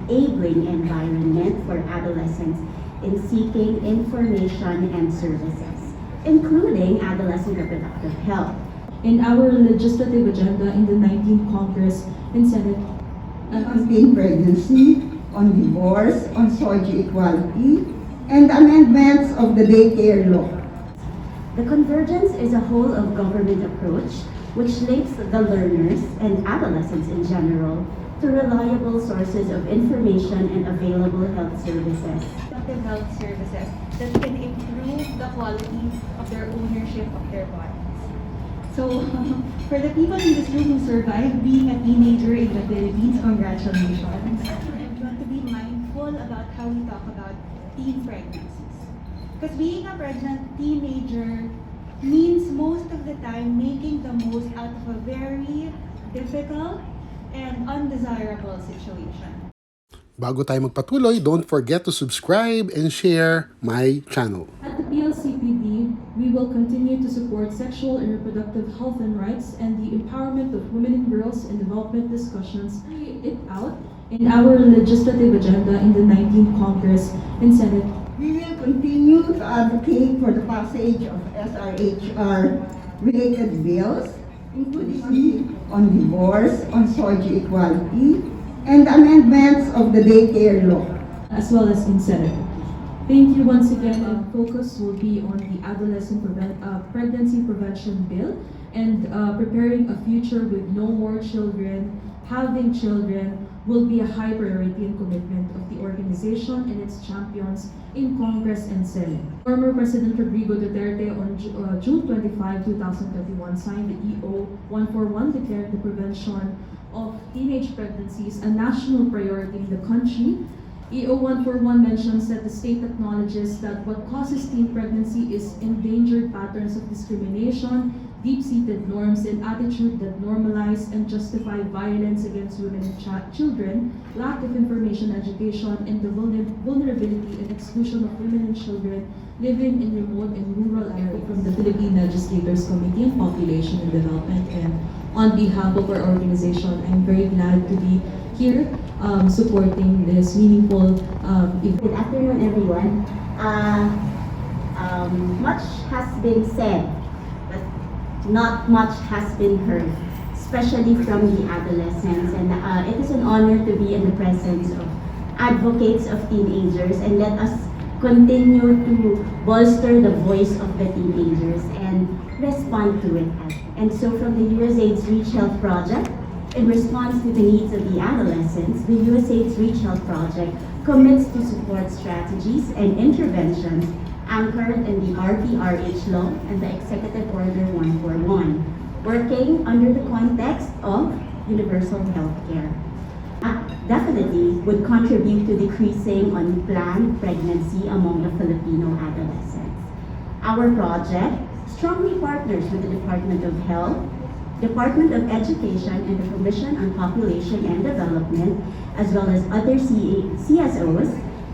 enabling environment for adolescents in seeking information and services, including adolescent reproductive health. In our legislative agenda in the 19th Congress and Senate, on teen pregnancy, on divorce, on social equality, and amendments of the daycare law. The convergence is a whole of government approach which links the learners and adolescents in general to reliable sources of information and available health services. Reproductive health services that can improve the quality of their ownership of their bodies. So, for the people in this room who survived being a teenager in the Philippines, congratulations. And we want to be mindful about how we talk about teen pregnancies. Because being a pregnant teenager means most of the time making the most out of a very difficult and undesirable situation. Bago tayo magpatuloy, don't forget to subscribe and share my channel. at the PLCPD, we will continue to support sexual and reproductive health and rights and the empowerment of women and girls in development discussions. Carry it out in our legislative agenda in the 19th Congress and Senate. We will continue to advocate for the passage of SRHR-related bills, including on divorce, on social equality, and amendments of the daycare law. As well as in Senate. Thank you once again. Our focus will be on the adolescent pregnancy prevention bill and preparing a future with no more children. Having children will be a high priority and commitment of the organization and its champions in Congress and Senate. Former President Rodrigo Duterte on June 25, 2021 signed the EO 141 declaring the prevention of teenage pregnancies a national priority in the country. EO 141 mentions that the state acknowledges that what causes teen pregnancy is endangered patterns of discrimination, deep-seated norms and attitude that normalize and justify violence against women and children, lack of information education, and the vulnerability and exclusion of women and children living in remote and rural areas. From the Philippine Legislators Committee on Population and Development, and on behalf of our organization, I'm very glad to be here supporting this meaningful event. Good afternoon, everyone. Much has been said, but not much has been heard, especially from the adolescents. And it is an honor to be in the presence of advocates of teenagers, and let us continue to bolster the voice of the teenagers and respond to it. And so from the USAID's Reach Health Project, in response to the needs of the adolescents, the USAID's Reach Health Project commits to support strategies and interventions anchored in the RPRH law and the Executive Order 141, working under the context of universal health care. Definitely would contribute to decreasing unplanned pregnancy among the Filipino adolescents. Our project strongly partners with the Department of Health, Department of Education, and the Commission on Population and Development, as well as other CSOs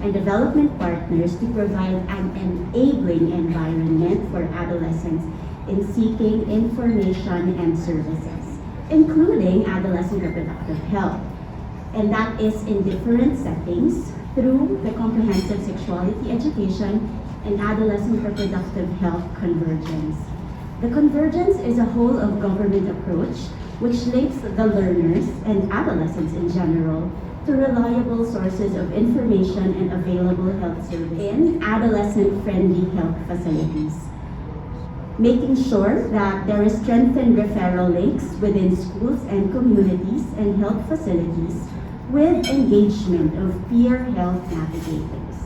and development partners to provide an enabling environment for adolescents in seeking information and services, including adolescent reproductive health. And that is in different settings through the comprehensive sexuality education and adolescent reproductive health convergence. The convergence is a whole of government approach which links the learners and adolescents in general to reliable sources of information and available health services in adolescent-friendly health facilities, making sure that there is strengthened referral links within schools and communities and health facilities with engagement of peer health navigators.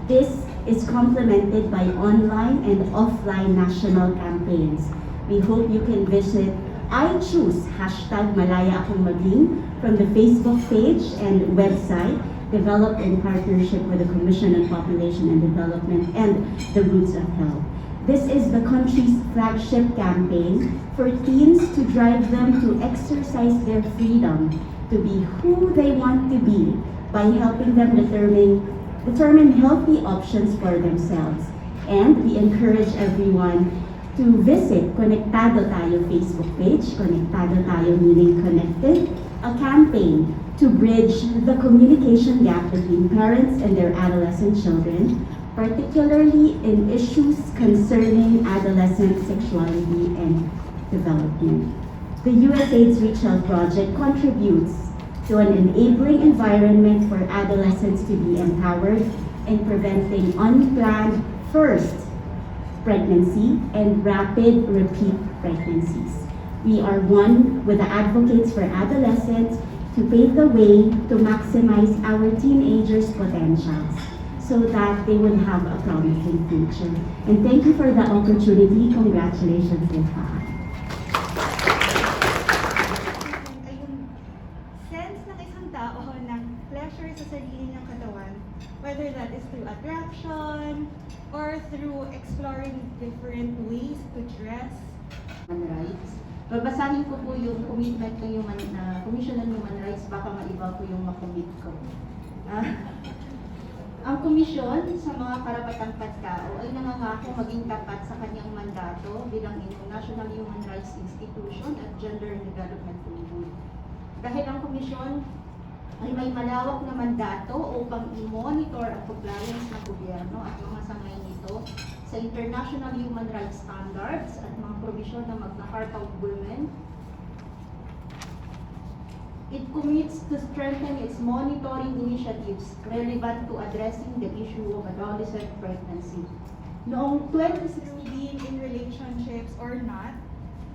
This is complemented by online and offline national campaigns. We hope you can visit I Choose #Malaya Akong Maging from the Facebook page and website developed in partnership with the Commission on Population and Development and the Roots of Health. This is the country's flagship campaign for teens to drive them to exercise their freedom to be who they want to be by helping them determine healthy options for themselves. And we encourage everyone to visit Konektado Tayo Facebook page, Konektado Tayo meaning connected, a campaign to bridge the communication gap between parents and their adolescent children, particularly in issues concerning adolescent sexuality and development. The USAID's Reach Out project contributes to an enabling environment for adolescents to be empowered in preventing unplanned first pregnancy and rapid repeat pregnancies. We are one with the advocates for adolescents to pave the way to maximize our teenagers' potentials so that they would have a promising future. And thank you for the opportunity. Congratulations, Likhaan. Ay yung sense ng isang tao ng pleasure sa sarili niyang katawan, whether that is through attraction or through exploring different ways to dress. Human rights. Babasahin ko po yung commitment ng Commission on Human Rights, baka maiba po yung makomit ko. Ang komisyon sa mga karapatang pagtao ay nangangako maging tapat sa kanyang mandato bilang International Human Rights Institution at Gender and Development Unit. Dahil ang komisyon ay may malawak na mandato upang i-monitor ang compliance ng gobyerno at mga sangay nito sa international human rights standards at mga probisyon ng Magna Carta of Women. It commits to strengthen its monitoring initiatives relevant to addressing the issue of adolescent pregnancy. Noong 2016, Being in relationships or not.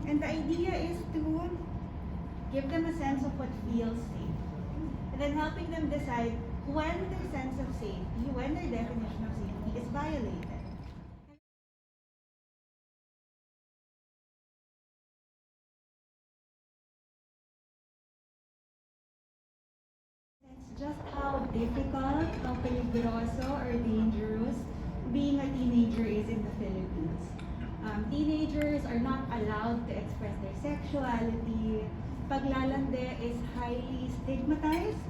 And the idea is to give them a sense of what feels safe. And then helping them decide when their sense of safety, when their definition of safety is violated. It's just how difficult, how peligroso or dangerous being a teenager is in the Philippines. Teenagers are not allowed to express their sexuality. Paglalande is highly stigmatized.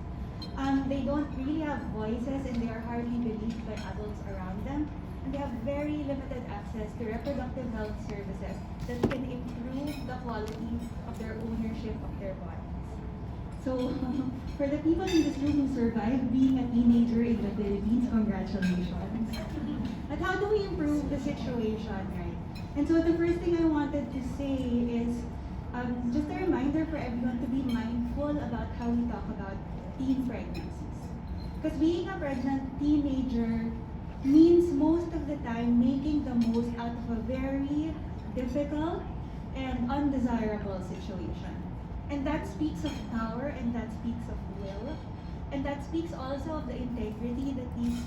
They don't really have voices and they are hardly believed by adults around them. And they have very limited access to reproductive health services that can improve the quality of their ownership of their bodies. So, for the people in this room who survived being a teenager in the Philippines, congratulations. But how do we improve the situation, right? And so the first thing I wanted to say is just a reminder for everyone to be mindful about how we talk about teen pregnancies. Because being a pregnant teenager means most of the time making the most out of a very difficult and undesirable situation. And that speaks of power, and that speaks of will, and that speaks also of the integrity that these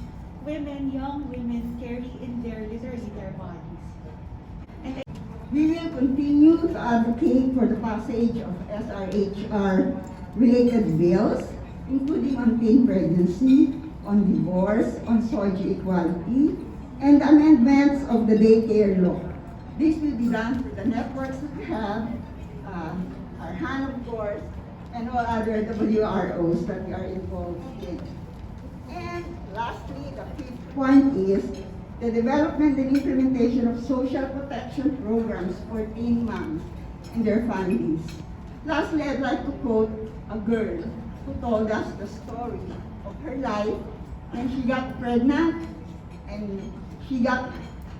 women, young women, carry in literally their bodies. And We will continue to advocate for the passage of SRHR related bills, including on teen pregnancy, on divorce, on socio-equality, and amendments of the daycare law. This will be done through the networks that we have, our HAN, of course, and all other WROs that we are involved in. And lastly, the fifth point is the development and implementation of social protection programs for teen moms and their families. Lastly, I'd like to quote a girl who told us the story of her life when she got pregnant and she got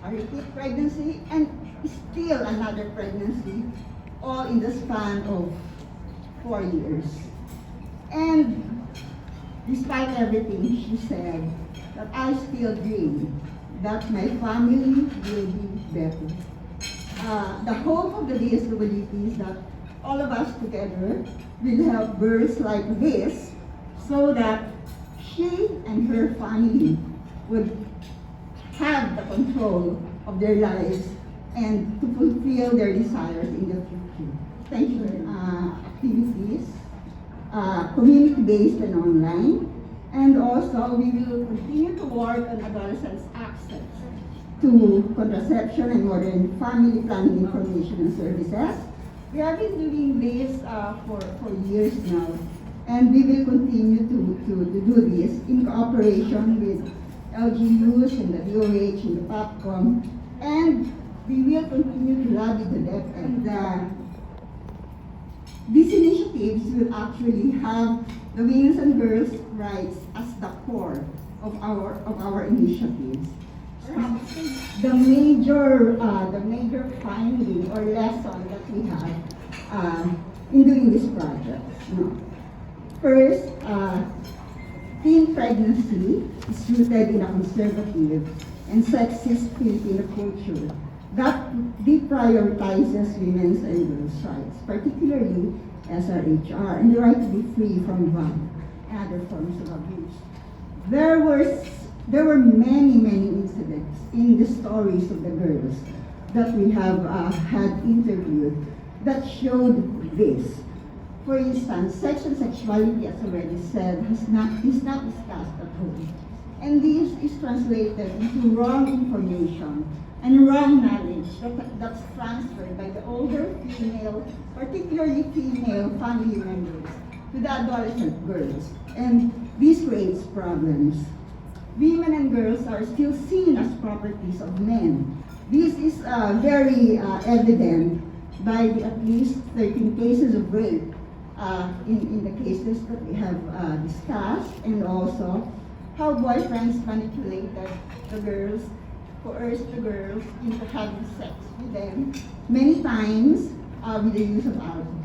a repeat pregnancy and still another pregnancy, all in the span of 4 years. And despite everything, she said that I still dream that my family will be better. The hope of the DSWD is that all of us together will have girls like this so that she and her family would have the control of their lives and to fulfill their desires in the future. Thank you. Activities, community-based and online. And also, we will continue to work on adolescents' access to contraception and modern family planning information and services. We have been doing this for years now, and we will continue to do this in cooperation with LGUs and the DOH and the PAPCOM, and we will continue to lobby the DEP. And this initiative initiatives will actually have the women's and girls' rights as the core of our initiatives. The major finding or lesson that we have in doing this project. First, teen pregnancy is rooted in a conservative and sexist Filipino culture that deprioritizes women's and girls' rights, particularly SRHR, and the right to be free from violence and other forms of abuse. There were many incidents in the stories of the girls that we have had interviewed that showed this. For instance, sex and sexuality, as already said, is not discussed at home. And this is translated into wrong information and wrong knowledge that's transferred by the older female, particularly female family members, to the adolescent girls. And this creates problems. Women and girls are still seen as properties of men. This is very evident by the at least 13 cases of rape in the cases that we have discussed, and also how boyfriends manipulated the girls, coerced the girls into having sex with them, many times with the use of alcohol.